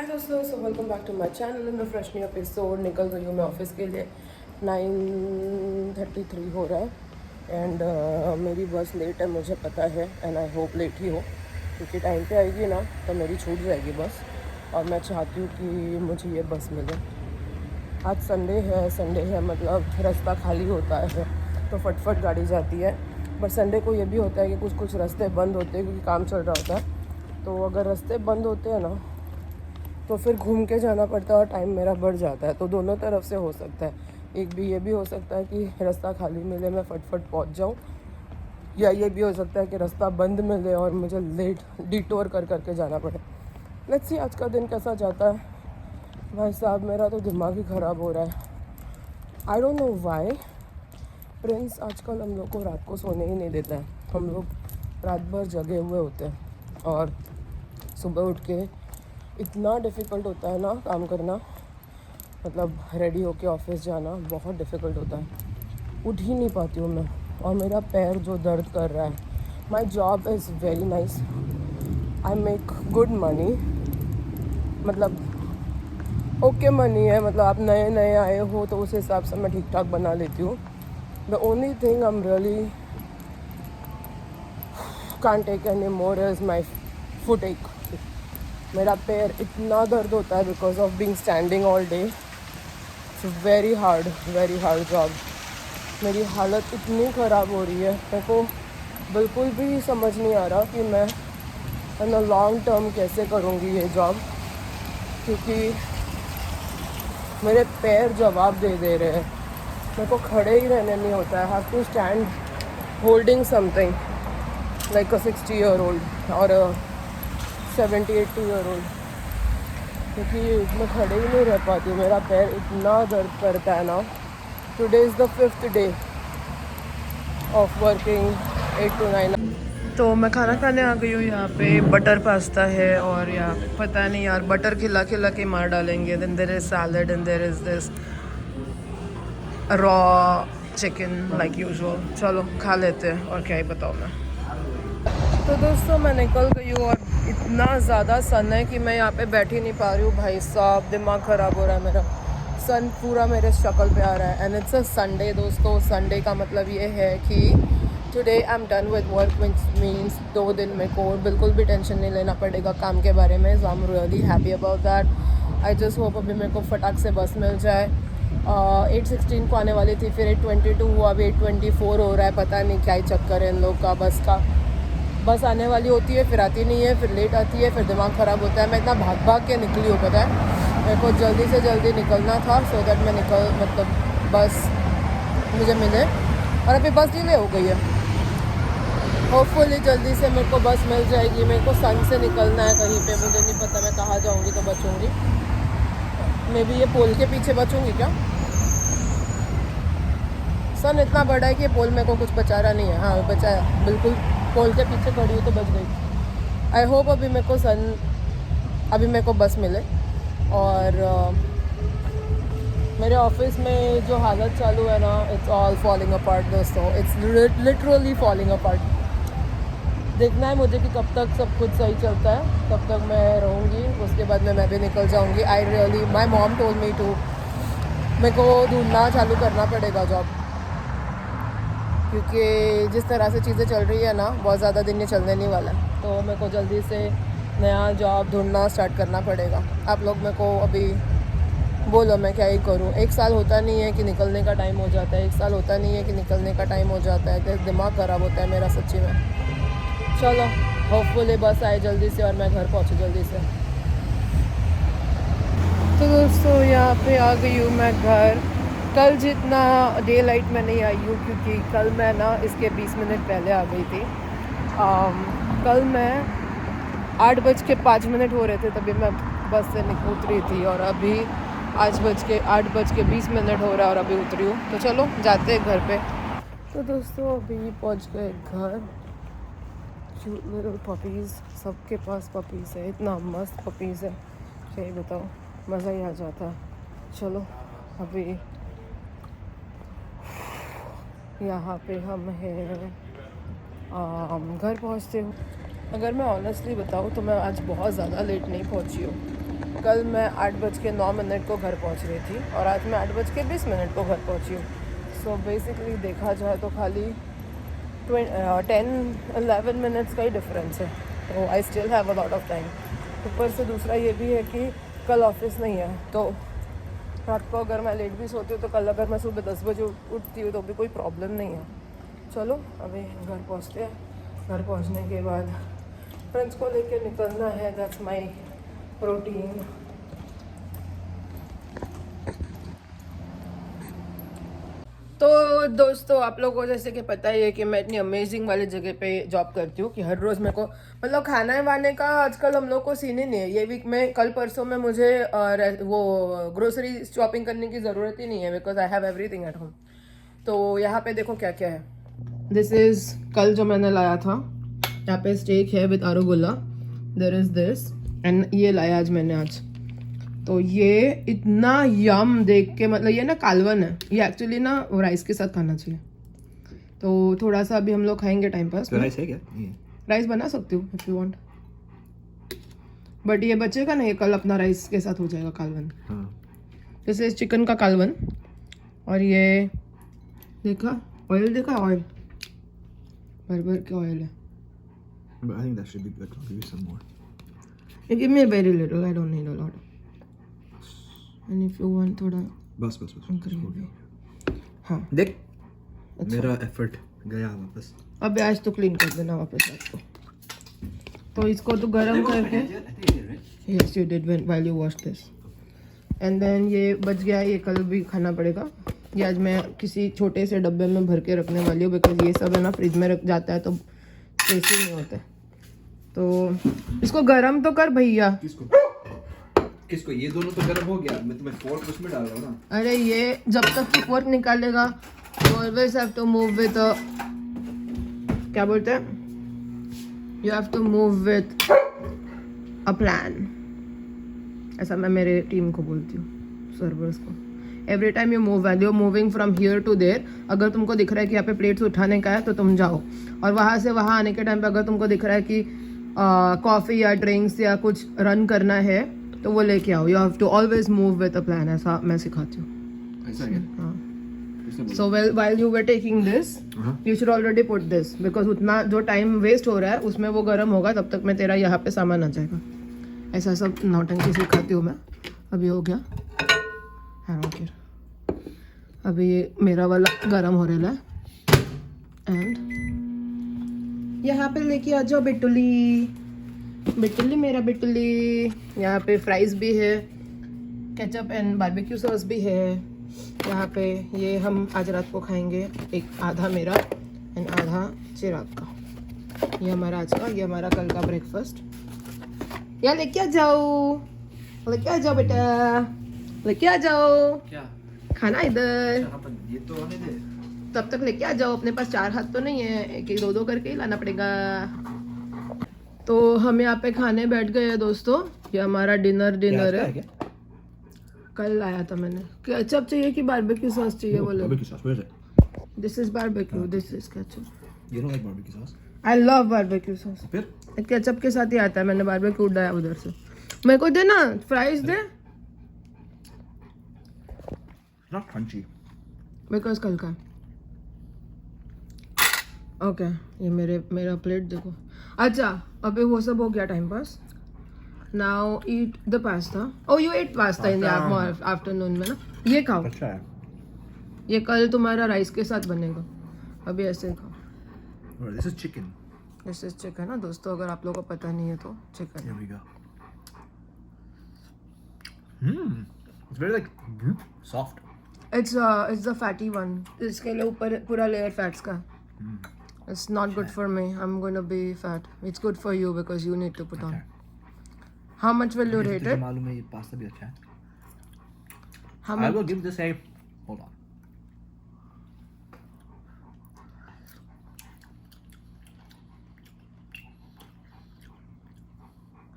दोस्तों, so welcome back to my channel in the fresh new episode. निकल गई हूँ मैं ऑफिस के लिए। 9:33 हो रहा है एंड मेरी बस लेट है, मुझे पता है एंड आई होप लेट ही हो, क्योंकि टाइम पे आएगी ना तो मेरी छूट जाएगी बस। और मैं चाहती हूँ कि मुझे ये बस मिले। आज संडे है मतलब रास्ता खाली होता है तो फटफट गाड़ी जाती है। बट संडे को ये भी होता है कि कुछ रास्ते बंद होते हैं क्योंकि काम चल रहा होता है। तो अगर रास्ते बंद होते हैं ना तो फिर घूम के जाना पड़ता है और टाइम मेरा बढ़ जाता है। तो दोनों तरफ से हो सकता है। एक भी ये भी हो सकता है कि रास्ता खाली मिले, मैं फटफट पहुंच जाऊं, या ये भी हो सकता है कि रास्ता बंद मिले और मुझे लेट डिटोर कर करके जाना पड़े। लेट्स सी आज का दिन कैसा जाता है। भाई साहब, मेरा तो दिमाग ही ख़राब हो रहा है। I don't know why Prince आजकल हम लोग को रात को सोने ही नहीं देता है। हम लोग रात भर जगे हुए होते हैं और सुबह उठ के इतना डिफ़िकल्ट होता है ना काम करना, मतलब रेडी होके ऑफिस जाना बहुत डिफ़िकल्ट होता है। उठ ही नहीं पाती हूँ मैं, और मेरा पैर जो दर्द कर रहा है। My job is very nice, I make good money, मतलब ओके मनी है। मतलब आप नए नए आए हो तो उस हिसाब से मैं ठीक ठाक बना लेती हूँ। The only thing I am really can't take any more is my foot ache. मेरा पैर इतना दर्द होता है because of being standing all day. It's very hard job. मेरी हालत इतनी ख़राब हो रही है, मेरे को बिल्कुल भी समझ नहीं आ रहा कि मैं इन द लॉन्ग टर्म कैसे करूँगी ये जॉब, क्योंकि मेरे पैर जवाब दे रहे हैं। मेरे को खड़े ही रहने नहीं होता है। Have to stand holding something like a 60-year-old और 70-80-year-old, क्योंकि मैं खड़े ही नहीं रह पाती हूँ। मेरा पैर इतना दर्द करता है ना। Today is the 5th day of working 8 to 9। तो मैं खाना खाने आ गई हूँ। यहाँ पे बटर पास्ता है और यहाँ पे पता नहीं यार, बटर खिला खिला के मार डालेंगे। Then there is salad and there is this raw chicken like usual. चलो खा लेते हैं, और क्या ही बताऊँ मैं। तो दोस्तों, मैं निकल गई हूँ और इतना ज़्यादा सन है कि मैं यहाँ पे बैठ ही नहीं पा रही हूँ। भाई साहब, दिमाग ख़राब हो रहा है मेरा। सन पूरा मेरे शक्ल पे आ रहा है एंड इट्स अ संडे। दोस्तों, संडे का मतलब ये है कि today I am done with work, which means 2 दिन मेरे को बिल्कुल भी टेंशन नहीं लेना पड़ेगा काम के बारे में। So I am really happy about that. I just hope अभी मेरे को फटाक से बस मिल जाए। 8:16 को आने वाली थी, फिर 8:22 हुआ, अभी 8:24 हो रहा है। पता नहीं क्या ही चक्कर है इन लोग का बस का। बस आने वाली होती है, फिर आती नहीं है, फिर लेट आती है, फिर दिमाग ख़राब होता है। मैं इतना भाग भाग के निकली हूँ, पता है। मेरे को जल्दी से जल्दी निकलना था सो दैट मैं मतलब बस मुझे मिले, और अभी बस डिले हो गई है। होपफुली जल्दी से मेरे को बस मिल जाएगी। मेरे को सन से निकलना है कहीं पे, मुझे नहीं पता मैं कहाँ जाऊँगी तो बचूँगी। मे बी ये पोल के पीछे बचूँगी क्या। सन इतना बड़ा है कि ये पोल मेरे को कुछ बचा रहा नहीं है। हाँ, बचाया, बिल्कुल पोल के पीछे खड़ी हूँ तो बच गई। आई होप अभी मेरे को बस मिले। और मेरे ऑफिस में जो हालत चालू है ना, इट्स ऑल फॉलिंग अपार्ट दोस्तों। It's literally falling apart. देखना है मुझे कि कब तक सब कुछ सही चलता है, तब तक मैं रहूँगी, उसके बाद में मैं भी निकल जाऊँगी। I really, my mom told me to, मेरे को ढूंढना चालू करना पड़ेगा जॉब, क्योंकि जिस तरह से चीज़ें चल रही है ना, बहुत ज़्यादा दिन ये चलने नहीं वाला है। तो मेरे को जल्दी से नया जॉब ढूंढना स्टार्ट करना पड़ेगा। आप लोग मेरे को अभी बोलो मैं क्या ही करूँ। 1 साल होता नहीं है कि निकलने का टाइम हो जाता है, 1 साल होता नहीं है कि निकलने का टाइम हो जाता है। तो दिमाग ख़राब होता है मेरा सच्ची में। चलो, होपफुली बस आए जल्दी से और मैं घर पहुँचूँ जल्दी से। तो दोस्तों, यहाँ पे आ गई हूँ मैं घर। कल जितना डे लाइट में नहीं आई हूँ, क्योंकि कल मैं ना इसके 20 मिनट पहले आ गई थी। कल मैं 8:05 हो रहे थे तभी मैं बस से उतरी थी, और अभी 8:20 हो रहा है और अभी उतरी हूँ। तो चलो जाते हैं घर पे। तो दोस्तों, अभी पहुँच गए घर। क्यूट लिटिल पपीज़, सबके पास पपीज़ है, इतना मस्त पपीज़ है, क्या ही बताओ, मज़ा ही आ जाता है। चलो अभी यहाँ पे हम हैं, घर पहुँचते हो। अगर मैं ऑनेस्टली बताऊँ तो मैं आज बहुत ज़्यादा लेट नहीं पहुँची हूँ। कल मैं 8:09 को घर पहुंच रही थी और आज मैं 8:20 को घर पहुंची हूँ. सो बेसिकली देखा जाए तो खाली 10-11 मिनट्स का ही डिफरेंस है. तो I still have a lot of time. ऊपर से दूसरा ये भी है कि कल ऑफिस नहीं है, तो रात को अगर मैं लेट भी सोती हूँ तो कल अगर मैं सुबह 10 बजे उठती हूँ तो भी कोई प्रॉब्लम नहीं है. चलो अभी घर पहुँचते हैं. घर पहुँचने के बाद फ्रेंड्स को लेके निकलना है. That's my routine. तो दोस्तों आप लोगों को जैसे कि पता ही है कि मैं इतनी अमेजिंग वाली जगह पे जॉब करती हूँ कि हर रोज़ मेरे को मतलब खाना वाने का आजकल हम लोग को सीन ही नहीं है. ये वीक में कल परसों में मुझे वो ग्रोसरी शॉपिंग करने की ज़रूरत ही नहीं है because I have everything at home. तो यहाँ पे देखो क्या क्या है. दिस इज़ कल जो मैंने लाया था. यहाँ पे स्टेक है with arugula. There is this and ये लाया आज मैंने आज. तो ये इतना यम देख के मतलब ये ना कालवन है. ये एक्चुअली ना राइस के साथ खाना चाहिए. तो थोड़ा सा अभी हम लोग खाएंगे टाइम पास. तो राइस है क्या? राइस बना सकती हूँ इफ़ यू वांट. बट ये बचेगा ना, ये कल अपना राइस के साथ हो जाएगा कालवन. जैसे चिकन का कालवन. और ये देखा ऑयल, देखा ऑयल भर भर के ऑयल है. But I think that should be good. I'll give you some more. You give me a very little. I don't need a lot. And if you want थोड़ा बस बस बस. ग्रेवी. हाँ देख मेरा एफर्ट गया वापस. अब आज तो क्लीन कर देना वापस आपको. तो इसको तो गरम करके. Yes you did while you washed this. And then ये बच गया. ये कल भी खाना पड़ेगा. ये आज मैं किसी छोटे से डब्बे में भर के रखने वाली हूँ बिकॉज ये सब है ना फ्रिज में रख जाता है तो टेस्टी नहीं होते. तो इसको गरम तो कर भैया. किसको? ये दोनों तो गर्म हो गया. मैं तुम्हें फोर्क उसमें डाल रहा हूँ ना. अरे ये जब तक कि फोर्क निकालेगा you always have to move with a क्या बोलते हैं, you have to move with a plan. ऐसा मैं मेरे टीम को बोलती हूँ, सर्वर्स को. Every time you move when you moving from here to there, अगर तुमको दिख रहा है कि यहाँ पे प्लेट्स उठाने का है तो तुम जाओ. और वहाँ से वहाँ आने के टाइम पे अगर तुमको दिख रहा है कि कॉफ़ी या ड्रिंक्स या कुछ रन करना है तो वो लेके आओ. You have to always move with a plan. ऐसा मैं सिखाती हूँ. ऐसा क्या? हाँ. सो while you were taking this, you should already put this because उतना जो टाइम वेस्ट हो रहा है उसमें वो गर्म होगा तब तक मैं तेरा यहाँ पे सामान आ जाएगा. ऐसा सब नौटंकी सिखाती हूँ मैं. अभी हो गया. अभी ये मेरा वाला गरम हो रहा है. एंड यहाँ पे लेके आ जाओ बिटुली. बिटुली मेरा बिटुली. यहाँ पे फ्राइज भी है, केचप एंड बारबेक्यू सॉस भी है. यहाँ पे ये हम आज रात को खाएंगे. एक आधा मेरा एंड आधा चिराग का. ये हमारा आज का, ये हमारा कल का ब्रेकफास्ट. या लेके आ जाओ, लेके आ जाओ बेटा, लेके आ जाओ. क्या खाना इधर? ये तो होने दे. तब तक लेके आ जाओ. अपने पास 4 हाथ तो नहीं है, एक एक दो दो करके ही लाना पड़ेगा. तो हम यहाँ पे खाने बैठ गए हैं दोस्तों. ये हमारा डिनर है. कल लाया था मैंने. केचप चाहिए कि बारबेक्यू सॉस चाहिए बोलो. Barbecue sauce. Where is it? This is barbecue, this is ketchup. You don't like barbecue sauce? I love barbecue sauce. फिर केचप के साथ ही आता है. मैंने बारबेक्यू डाला उधर से. मेरे को दे ना fries they. not crunchy. Because कल का. ओके ये मेरा प्लेट देखो. अच्छा अभी वो सब हो गया time pass. Now eat the pasta. Oh you ate pasta in the afternoon में ना. ये खाओ. अच्छा है. ये कल तुम्हारा राइस के साथ बनेगा. अभी ऐसे खाओ. This is chicken. This is chicken ना दोस्तों, अगर आप लोगों को पता नहीं है तो chicken. Here we go. It's very like soft. It's the fatty one. इसके लिए ऊपर पूरा लेयर फैट्स का. It's not good for me. I am going to be fat. It's good for you because you need to put on. How much will you rate it? मालूम है ये pasta भी अच्छा है. How I much? will give this a hold on.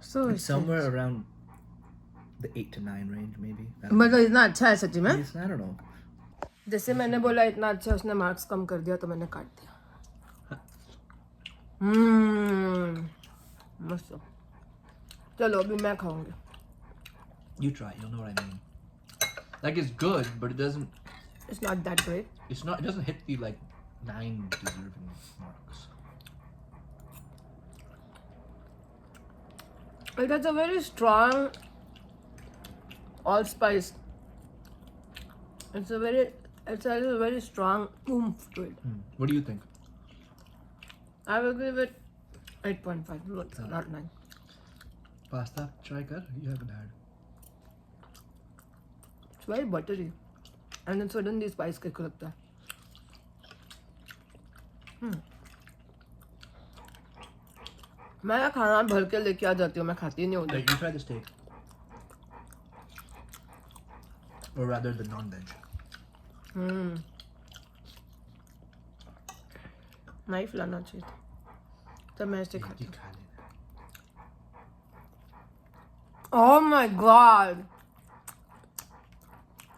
So It's somewhere around the 8 to 9 range maybe. मतलब इतना अच्छा है सच्ची में. I don't know. जैसे मैंने बोला इतना अच्छा, उसने मार्क्स कम कर दिया तो मैंने काट दिया. मस्त. चलो अभी मैं खाऊंगी. You try. You'll know what I mean. Like it's good, but it doesn't. It's not that great. It's not. It doesn't hit the like 9 deserving marks. It has a very strong allspice. It has a very strong oomph to it. What do you think? I will give it 8.5, not 9. Pasta try kar. You haven't had. It's very buttery. And then suddenly spice kick लगता है. मैं खाना भर के लेके आ जाती हूँ, मैं खाती नहीं हूँ. Like you try the steak, or rather the non-veg. Knife लाना चाहिए था, तब मैं ऐसे खाती हूँ. Oh my god!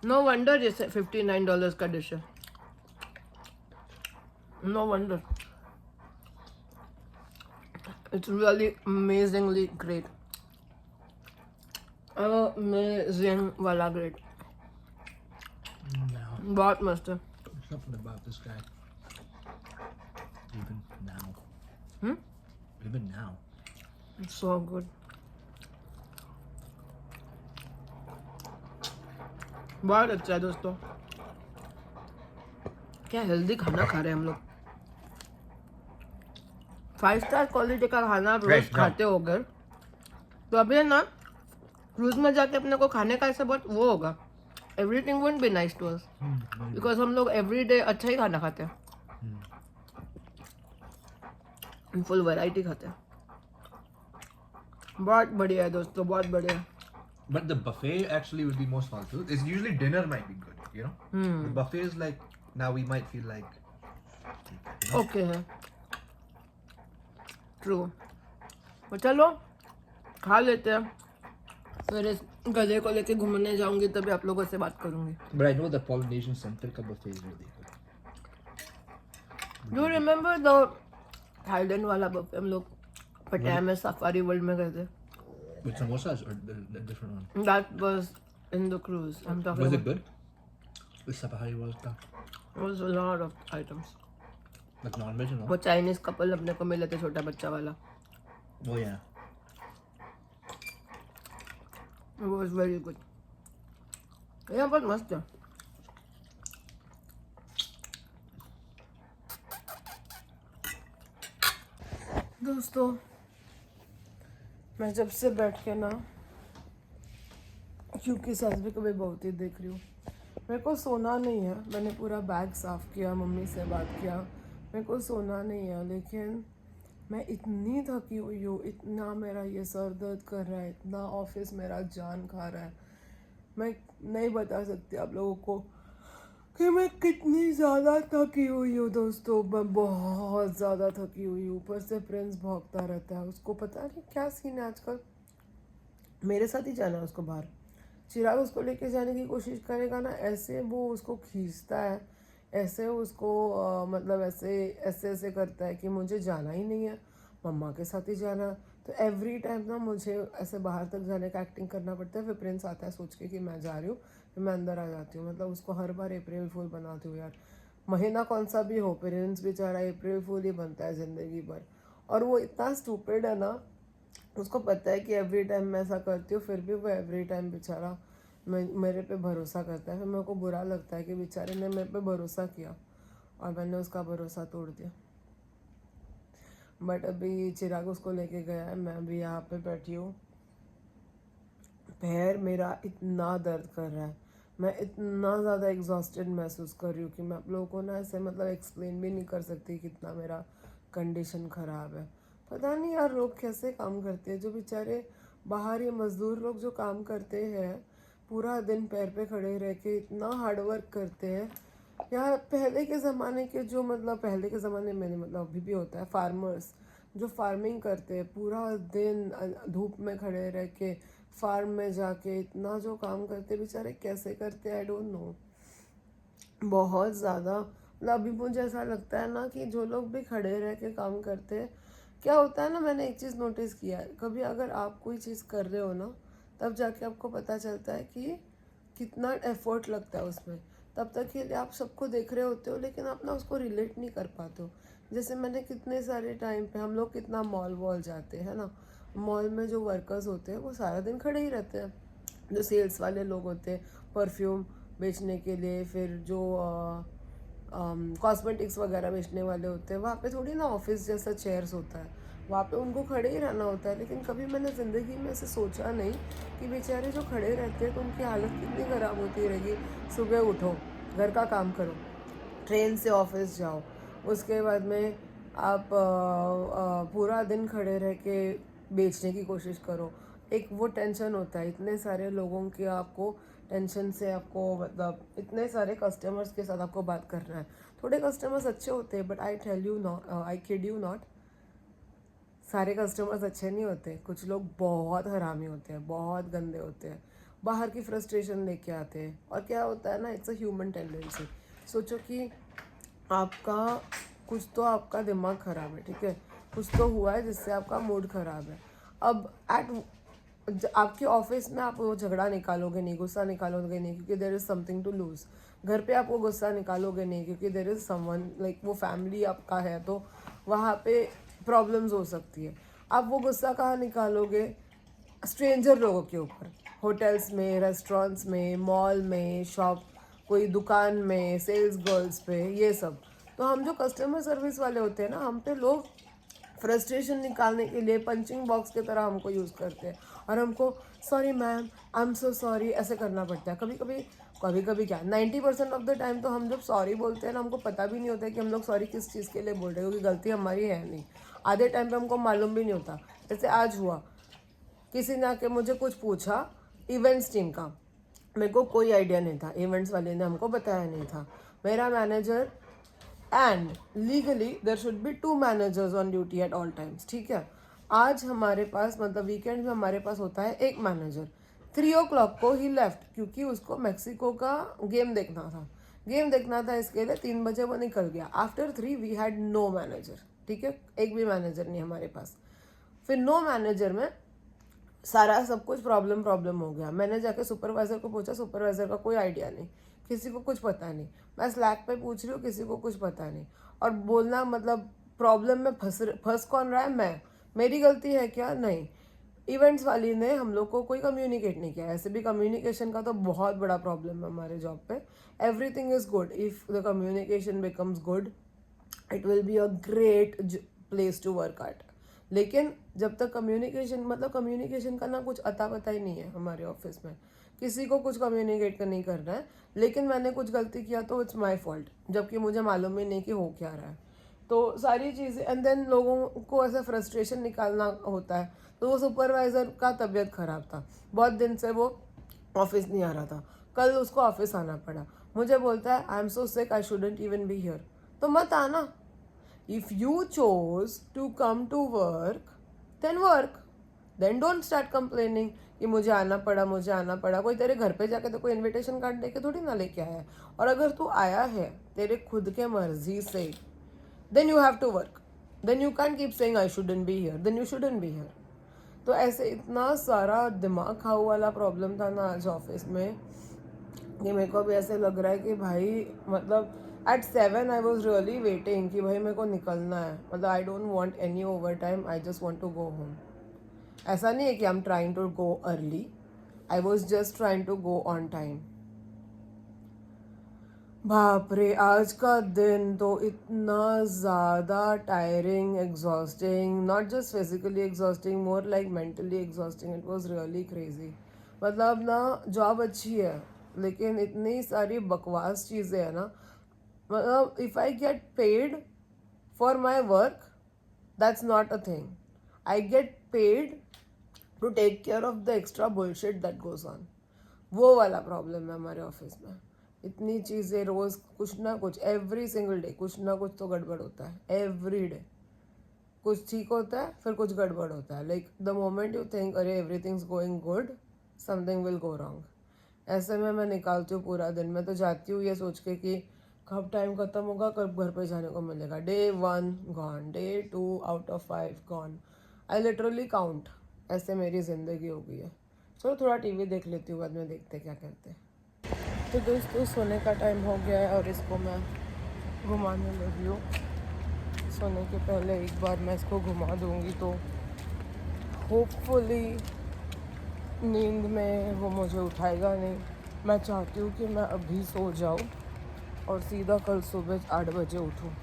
No wonder ये $59 का डिश है. No wonder. It's really amazingly great. Amazing वाला great. No, बहुत मस्त है. there's something about this guy. Even now. Even now. It's so good. बहुत अच्छा है दोस्तों. क्या हेल्दी खाना खा रहे हैं हम लोग. 5 स्टार क्वालिटी का खाना आप रोज Right, खाते हो अगर, तो अभी ना क्रूज में जाके अपने को खाने का ऐसा बहुत वो होगा. Everything won't be nice to us because हम लोग एवरी डे अच्छा ही खाना खाते हैं. फुल वैरायटी खाते हैं. बहुत बढ़िया है दोस्तों, बहुत बढ़िया है. But the buffet actually would be most fun too. It's usually dinner might be good, you know. The buffet is like now we might feel like. Okay है, ट्रू. तो चलो खा लेते हैं, फिर इस गधे को लेके घूमने जाऊंगी तभी आप लोगों से बात करूंगी. But I know the Polynesian Center ka buffet is really good. You remember the Thailand वाला बुफे हम लोग पटाया में सफारी वर्ल्ड में गए थे. With samosas or the different one? That was in the cruise. I'm talking Was it about. good? With Sapahari was that? It was a lot of items. Like non-veg and all? वो Chinese couple अपने को मिले थे, छोटा बच्चा वाला. Oh yeah. It was very good. यहाँ पर मस्त है. दोस्तों मैं जब से बैठ के ना, क्योंकि सास भी कभी बहुत ही देख रही हूँ, मेरे को सोना नहीं है. मैंने पूरा बैग साफ़ किया, मम्मी से बात किया, मेरे को सोना नहीं है. लेकिन मैं इतनी थकी हुई हूँ, इतना मेरा ये सर दर्द कर रहा है, इतना ऑफिस मेरा जान खा रहा है. मैं नहीं बता सकती आप लोगों को कि मैं कितनी ज़्यादा थकी हुई हूँ दोस्तों. मैं बहुत ज़्यादा थकी हुई हूँ. ऊपर से प्रिंस भौंकता रहता है, उसको पता नहीं क्या सीन है आजकल. मेरे साथ ही जाना है उसको बाहर. चिराग उसको लेके जाने की कोशिश करेगा ना, ऐसे वो उसको खींचता है, ऐसे उसको मतलब ऐसे करता है कि मुझे जाना ही नहीं है, मम्मा के साथ ही जाना. तो एवरी टाइम ना मुझे ऐसे बाहर तक जाने का एक्टिंग करना पड़ता है. फिर प्रिंस आता है सोच के कि मैं जा रही हूँ, फिर मैं अंदर आ जाती हूँ. मतलब उसको हर बार अप्रैल फूल बनाती हूँ यार. महीना कौन सा भी हो, प्रिंस बेचारा अप्रैल फूल ही बनता है ज़िंदगी भर. और वो इतना स्टूपिड है ना, उसको पता है कि एवरी टाइम मैं ऐसा करती हूँ, फिर भी वो एवरी टाइम बेचारा मेरे पे भरोसा करता है. फिर मेरे को बुरा लगता है कि बेचारे ने मेरे पे भरोसा किया और मैंने उसका भरोसा तोड़ दिया. बट अभी चिराग उसको लेके गया है, मैं अभी यहाँ पे बैठी हूँ. पैर मेरा इतना दर्द कर रहा है, मैं इतना ज़्यादा एग्जॉस्टेड महसूस कर रही हूँ कि मैं आप लोगों को ना ऐसे मतलब एक्सप्लेन भी नहीं कर सकती कितना मेरा कंडीशन ख़राब है. पता नहीं यार लोग कैसे काम करते हैं, जो बेचारे बाहर ये मज़दूर लोग जो काम करते हैं, पूरा दिन पैर पे खड़े रह के इतना हार्ड वर्क करते हैं. यार पहले के ज़माने के जो मतलब पहले के ज़माने में मतलब अभी भी होता है, फार्मर्स जो फार्मिंग करते हैं, पूरा दिन धूप में खड़े रह के फार्म में जाके इतना जो काम करते बेचारे, कैसे करते हैं आई डोंट नो. बहुत ज़्यादा मतलब अभी मुझे ऐसा लगता है ना कि जो लोग भी खड़े रह के काम करते हैं, क्या होता है ना, मैंने एक चीज़ नोटिस किया है, कभी अगर आप कोई चीज़ कर रहे हो ना, तब जाके आपको पता चलता है कि कितना एफर्ट लगता है उसमें। तब तक के लिए आप सबको देख रहे होते हो लेकिन आप ना उसको रिलेट नहीं कर पाते हो। जैसे मैंने कितने सारे टाइम पे हम लोग कितना मॉल वॉल जाते हैं ना, मॉल में जो वर्कर्स होते हैं वो सारा दिन खड़े ही रहते हैं। जो सेल्स वाले लोग होते हैं परफ्यूम बेचने के लिए, फिर जो कॉस्मेटिक्स वगैरह बेचने वाले होते हैं, वहाँ पे थोड़ी ना ऑफिस जैसा चेयर्स होता है, वहाँ पे उनको खड़े ही रहना होता है। लेकिन कभी मैंने ज़िंदगी में ऐसे सोचा नहीं कि बेचारे जो खड़े रहते हैं तो उनकी हालत कितनी ख़राब होती रहेगी। सुबह उठो, घर का काम करो, ट्रेन से ऑफिस जाओ, उसके बाद में आप पूरा दिन खड़े रह के बेचने की कोशिश करो। एक वो टेंशन होता है, इतने सारे लोगों के आपको टेंशन से आपको मतलब इतने सारे कस्टमर्स के साथ आपको बात करना है। थोड़े कस्टमर्स अच्छे होते हैं but I tell you not, I kid you not, सारे कस्टमर्स अच्छे नहीं होते। कुछ लोग बहुत हरामी होते हैं, बहुत गंदे होते हैं, बाहर की फ्रस्ट्रेशन लेके आते हैं। और क्या होता है ना, इट्स अ ह्यूमन टेंडेंसी। सोचो कि आपका कुछ तो आपका दिमाग ख़राब है, ठीक है, कुछ तो हुआ है जिससे आपका मूड ख़राब है। अब आपके ऑफिस में आप वो झगड़ा निकालोगे नहीं, गुस्सा निकालोगे नहीं, क्योंकि there is something to lose. घर पे आप वो गुस्सा निकालोगे नहीं क्योंकि देर इज़ समवन लाइक वो फैमिली आपका है, तो वहाँ पे प्रॉब्लम्स हो सकती है। आप वो गुस्सा कहाँ निकालोगे? स्ट्रेंजर लोगों के ऊपर, होटल्स में, रेस्टोरेंट्स में, मॉल में, शॉप, कोई दुकान में, सेल्स गर्ल्स पे, ये सब। तो हम जो कस्टमर सर्विस वाले होते हैं ना, हम पे लोग फ्रस्ट्रेशन निकालने के लिए पंचिंग बॉक्स की तरह हमको यूज़ करते हैं और हमको sorry ma'am, I am so sorry ऐसे करना पड़ता है। कभी कभी क्या 90% ऑफ द टाइम तो हम जब सॉरी बोलते हैं ना, हमको पता भी नहीं होता है कि हम लोग सॉरी किस चीज़ के लिए बोल रहे हैं, क्योंकि गलती हमारी है नहीं। आधे टाइम पे हमको मालूम भी नहीं होता। जैसे आज हुआ, किसी ने आके मुझे कुछ पूछा इवेंट्स टीम का, मेरे को कोई आइडिया नहीं था, इवेंट्स वाले ने हमको बताया नहीं था। मेरा manager and legally there should be 2 managers on duty at all times, ठीक है। आज हमारे पास मतलब वीकेंड में हमारे पास होता है एक मैनेजर। 3 o'clock को ही लेफ्ट, क्योंकि उसको मैक्सिको का गेम देखना था, इसके लिए 3 बजे वो निकल गया। After 3 we had no manager, ठीक है, एक भी मैनेजर नहीं हमारे पास। फिर नो मैनेजर में सारा सब कुछ प्रॉब्लम हो गया। मैंने जाके सुपरवाइज़र को पूछा, सुपरवाइज़र का कोई आइडिया नहीं, किसी को कुछ पता नहीं। मैं स्लैक पे पूछ रही हूँ, किसी को कुछ पता नहीं। और बोलना मतलब प्रॉब्लम में फंस कौन रहा है? मेरी गलती है क्या? नहीं, इवेंट्स वाली ने हम लोग को कोई कम्युनिकेट नहीं किया। ऐसे भी कम्युनिकेशन का तो बहुत बड़ा प्रॉब्लम है हमारे जॉब पे। Everything is good if the communication becomes good, it will be a great place to work at. लेकिन जब तक कम्युनिकेशन का ना कुछ अता पता ही नहीं है हमारे ऑफिस में, किसी को कुछ कम्युनिकेट नहीं करना है। लेकिन मैंने कुछ गलती किया तो इट्स माय फॉल्ट, जबकि मुझे मालूम ही नहीं कि हो क्या रहा है। तो सारी चीज़ें एंड देन लोगों को ऐसे फ्रस्ट्रेशन निकालना होता है। तो वो सुपरवाइज़र का तबीयत ख़राब था, बहुत दिन से वो ऑफिस नहीं आ रहा था, कल उसको ऑफिस आना पड़ा। मुझे बोलता है I am so sick, I shouldn't even be here. तो मत आना। If you chose to come to work, then work. Then don't start complaining कि मुझे आना पड़ा। कोई तेरे घर पे जाके तो कोई इनविटेशन कार्ड दे के थोड़ी ना लेके आया है। और अगर तू आया है तेरे खुद के मर्जी से, then you have to work. Then you can't keep saying I shouldn't be here. Then you shouldn't be here. तो ऐसे इतना सारा दिमाग खाऊ वाला प्रॉब्लम था ना आज ऑफिस में, कि मेरे को भी ऐसे लग रहा है कि भाई मतलब at 7 I was really waiting कि भाई मेरे को निकलना है। मतलब I don't want any overtime, I just want to go home. ऐसा नहीं है कि I am trying to go early, I was just trying to go on time. बाप रे, आज का दिन तो इतना ज़्यादा tiring, exhausting, not just physically exhausting, more like mentally exhausting. It was really crazy. मतलब ना जॉब अच्छी है लेकिन इतनी सारी बकवास चीज़ें हैं ना। मतलब if I get paid for my work, that's not a thing. I get paid to take care of the extra bullshit that goes on. वो वाला प्रॉब्लम है हमारे ऑफिस में। इतनी चीज़ें रोज़ कुछ ना कुछ, एवरी सिंगल डे कुछ ना कुछ तो गड़बड़ होता है। एवरी डे कुछ ठीक होता है, फिर कुछ गड़बड़ होता है। Like the moment you think अरे everything's going good, something will go wrong. ऐसे में मैं निकालती हूँ पूरा दिन। मैं तो जाती हूँ ये सोच के कि कब टाइम ख़त्म होगा, कब घर पे जाने को मिलेगा। Day 1 gone, Day 2 out of 5 gone. I literally count. ऐसे मेरी ज़िंदगी हो गई है। चलो थोड़ा टीवी देख लेती हूँ, बाद में देखते क्या करते हैं। तो दोस्तों सोने का टाइम हो गया है और इसको मैं घुमाने लगी हूँ। सोने के पहले एक बार मैं इसको घुमा दूँगी तो होपफुली नींद में वो मुझे उठाएगा नहीं। मैं चाहती हूँ कि मैं अभी सो जाऊँ और सीधा कल सुबह 8 बजे उठूँ।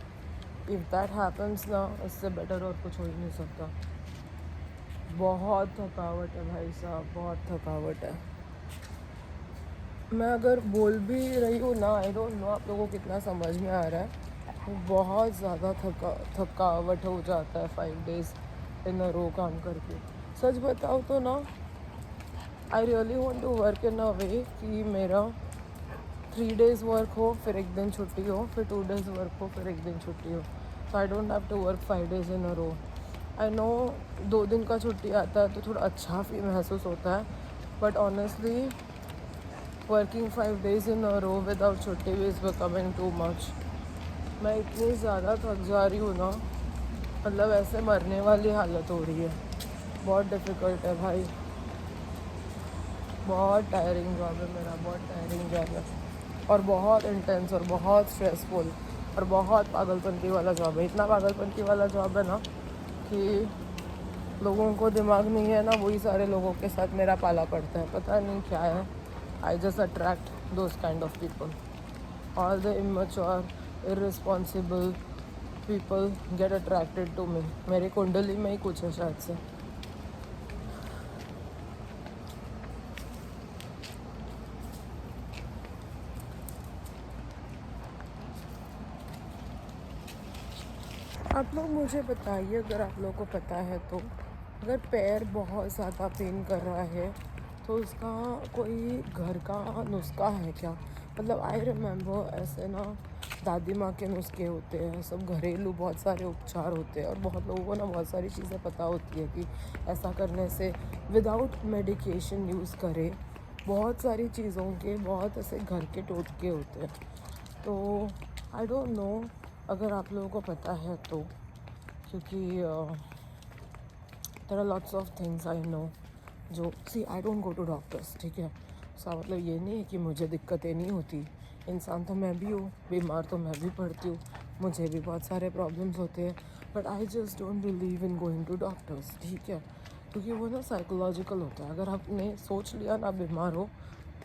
इफ़ दैट हैपन्स ना, इससे बेटर और कुछ हो ही नहीं सकता। बहुत थकावट है भाई साहब, बहुत थकावट है। मैं अगर बोल भी रही हूँ ना, आई डोंट नो आप लोगों को कितना समझ में आ रहा है, बहुत ज़्यादा थकावट हो जाता है 5 डेज़ इन अ रो काम करके। सच बताओ तो ना, I really want to work in a way कि मेरा 3 डेज़ वर्क हो, फिर एक दिन छुट्टी हो, फिर 2 डेज़ वर्क हो, फिर एक दिन छुट्टी हो। So I don't have to work 5 days in a row. I know 2 दिन का छुट्टी आता है तो थोड़ा अच्छा फील महसूस होता है, but honestly working 5 days in a row without छुट्टी is becoming too much. मैं इतनी ज़्यादा थक जा रही हूँ ना, मतलब ऐसे मरने वाली हालत हो रही है। बहुत डिफ़िकल्ट है भाई, बहुत टायरिंग जॉब है मेरा, बहुत टायरिंग जॉब है और बहुत इंटेंस और बहुत स्ट्रेसफुल और बहुत पागलपंती वाला जॉब है। इतना पागलपंती वाला जॉब है ना कि लोगों को दिमाग नहीं है ना, वही सारे लोगों के साथ मेरा पाला पड़ता है। पता नहीं क्या है, I just attract those kind of people. All the immature, irresponsible people get attracted to me. मेरी कुंडली में ही कुछ है शायद से। आप लोग मुझे बताइए, अगर आप लोगों को पता है तो, अगर पैर बहुत ज़्यादा पेन कर रहा है तो उसका कोई घर का नुस्खा है क्या? मतलब आई रिमेंबर ऐसे ना दादी माँ के नुस्खे होते हैं, सब घरेलू बहुत सारे उपचार होते हैं और बहुत लोगों को ना बहुत सारी चीज़ें पता होती है कि ऐसा करने से विदाउट मेडिकेशन यूज़ करें। बहुत सारी चीज़ों के बहुत ऐसे घर के टोटके होते हैं। तो आई डोंट नो अगर आप लोगों को पता है तो, क्योंकि there are lots of things I know जो see I don't go to doctors, ठीक है। उसका मतलब ये नहीं है कि मुझे दिक्कतें नहीं होती। इंसान तो मैं भी हूँ, बीमार तो मैं भी पड़ती हूँ, मुझे भी बहुत सारे प्रॉब्लम्स होते हैं, but I just don't believe in going to doctors, ठीक है। क्योंकि वो ना साइकोलॉजिकल होता है। अगर आपने सोच लिया ना बीमार हो,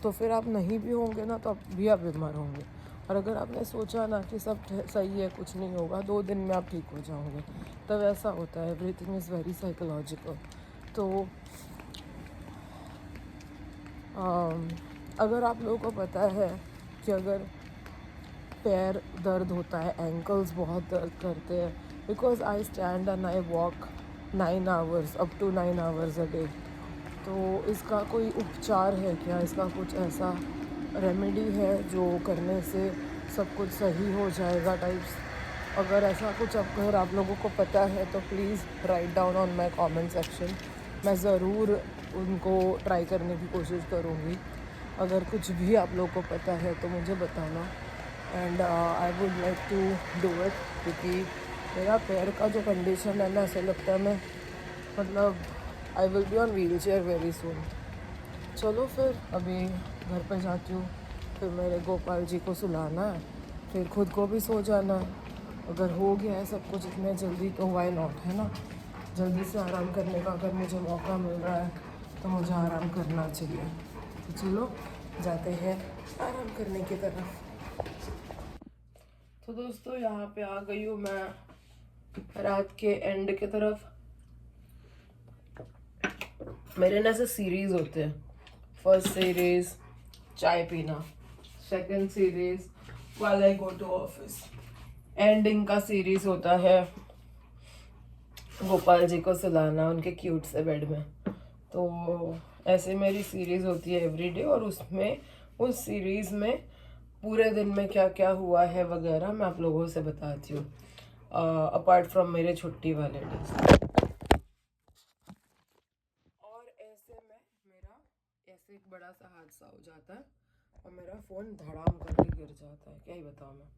तो फिर आप नहीं भी होंगे ना तो आप भी आप बीमार होंगे। और अगर आपने सोचा ना कि सब सही है, कुछ नहीं होगा, 2 दिन में आप ठीक हो जाओगे, तब ऐसा होता है। Everything is very psychological. तो अगर आप लोगों को पता है कि अगर पैर दर्द होता है, एंकल्स बहुत दर्द करते हैं, because I stand and I walk 9 hours up to 9 hours a day, तो इसका कोई उपचार है क्या? इसका कुछ ऐसा रेमेडी है जो करने से सब कुछ सही हो जाएगा टाइप्स? अगर ऐसा कुछ अगर आप लोगों को पता है तो please write down on my comment section. मैं ज़रूर उनको ट्राई करने की कोशिश करूँगी। अगर कुछ भी आप लोगों को पता है तो मुझे बताना, and I would like to do it, क्योंकि मेरा पैर का जो कंडीशन है ना, ऐसा लगता है मैं मतलब I will be on wheel chair very soon. चलो फिर अभी घर पर जाती हूँ, फिर मेरे गोपाल जी को सुलाना है, फिर खुद को भी सो जाना है। अगर हो गया है सब कुछ इतने जल्दी तो वाई नॉट, है ना। जल्दी से आराम करने का अगर मुझे मौका मिल रहा है तो मुझे आराम करना चाहिए। तो चलो जाते हैं आराम करने की तरफ। तो दोस्तों यहाँ पे आ गई हूँ मैं रात के एंड की तरफ। मेरे ना ऐसे सीरीज होते हैं, फर्स्ट सीरीज चाय पीना, second series while I go to office, ending का सीरीज होता है गोपाल जी को सुलाना उनके क्यूट से बेड में। तो ऐसे मेरी सीरीज होती है एवरी डे, और उसमें उस सीरीज में पूरे दिन में क्या क्या हुआ है वगैरह मैं आप लोगों से बताती हूँ, अपार्ट फ्रॉम मेरे छुट्टी वाले डेज। और ऐसे में मेरा ऐसे एक बड़ा सा हादसा हो जाता है और मेरा फ़ोन धड़ाम करके गिर जाता है, क्या ही बताऊँ मैं।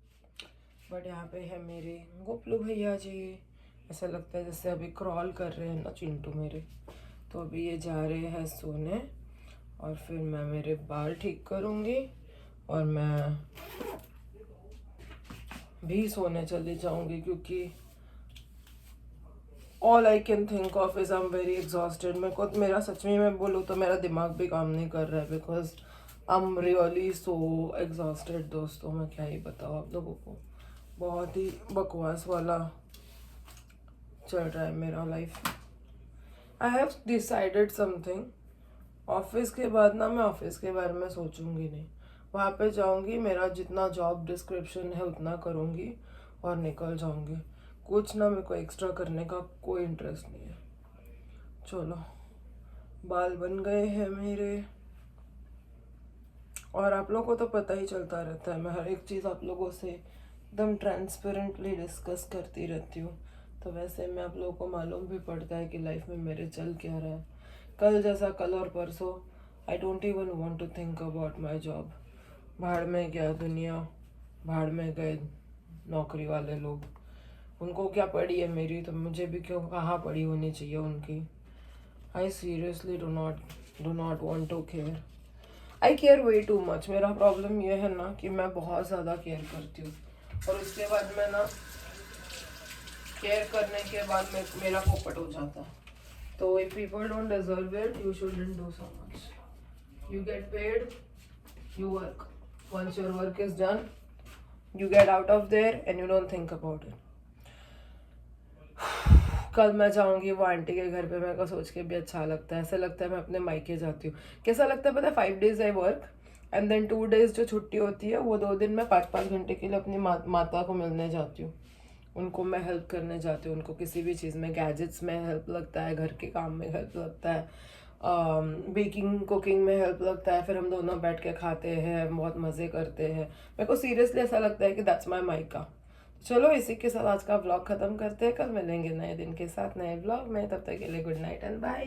बट यहाँ पे है मेरे गोपलू भैया जी, ऐसा लगता है जैसे अभी क्रॉल कर रहे हैं ना चिंटू मेरे। तो अभी ये जा रहे हैं सोने, और फिर मैं मेरे बाल ठीक करूँगी और मैं भी सोने चली जाऊँगी, क्योंकि all I can think of is I am very exhausted. मेरे को मेरा सच में मैं बोलूँ तो मेरा दिमाग भी काम नहीं कर रहा है, because I am really so exhausted दोस्तों। मैं क्या ही बताऊँ आप लोगों को, बहुत ही बकवास वाला चल रहा है मेरा life. I have decided something, office के बाद ना मैं ऑफिस के बारे में सोचूंगी नहीं, वहाँ पे जाऊंगी, मेरा जितना जॉब डिस्क्रिप्शन है उतना करूँगी और निकल जाऊंगी। कुछ ना मेरे को एक्स्ट्रा करने का कोई इंटरेस्ट नहीं है। चलो, बाल बन गए हैं मेरे, और आप लोगों को तो पता ही चलता रहता है, मैं हर एक चीज़ आप लोगों से एकदम ट्रांसपेरेंटली डिस्कस करती रहती हूँ, तो वैसे में आप लोगों को मालूम भी पड़ता है कि लाइफ में मेरे चल क्या रहा है। कल जैसा कल और परसों I don't even want to think about my job. भाड़ में गया दुनिया, भाड़ में गए नौकरी वाले लोग, उनको क्या पड़ी है मेरी, तो मुझे भी क्यों कहाँ पड़ी होनी चाहिए उनकी। I seriously do not want to care. I care way too much. मेरा प्रॉब्लम ये है ना कि मैं बहुत ज़्यादा केयर करती हूँ, और उसके बाद मैं ना केयर करने के बाद मेरा पोपट हो जाता है। तो if people don't deserve it, you shouldn't do so much. You get paid, you work. Once your work is done, you get out of there and you don't think about it. कल मैं जाऊंगी वो aunty के घर पे, मेरे को सोच के भी अच्छा लगता है, ऐसा लगता है मैं अपने मायके जाती हूँ। कैसा लगता है पता है, 5 days I work and then 2 days जो छुट्टी होती है वो 2 दिन मैं 5-5 घंटे के लिए अपनी माता को मिलने जाती हूँ, उनको मैं हेल्प करने जाती हूँ। उनको किसी भी चीज़ में, गैजेट्स में हेल्प लगता है, घर के काम में हेल्प लगता है, बेकिंग कुकिंग में हेल्प लगता है, फिर हम दोनों बैठ के खाते हैं, बहुत मज़े करते हैं। मेरे को सीरियसली ऐसा लगता है कि दैट्स माई मायका। चलो इसी के साथ आज का व्लॉग ख़त्म करते हैं, कल मिलेंगे नए दिन के साथ नए व्लॉग में, तब तक के लिए गुड नाइट एंड बाय।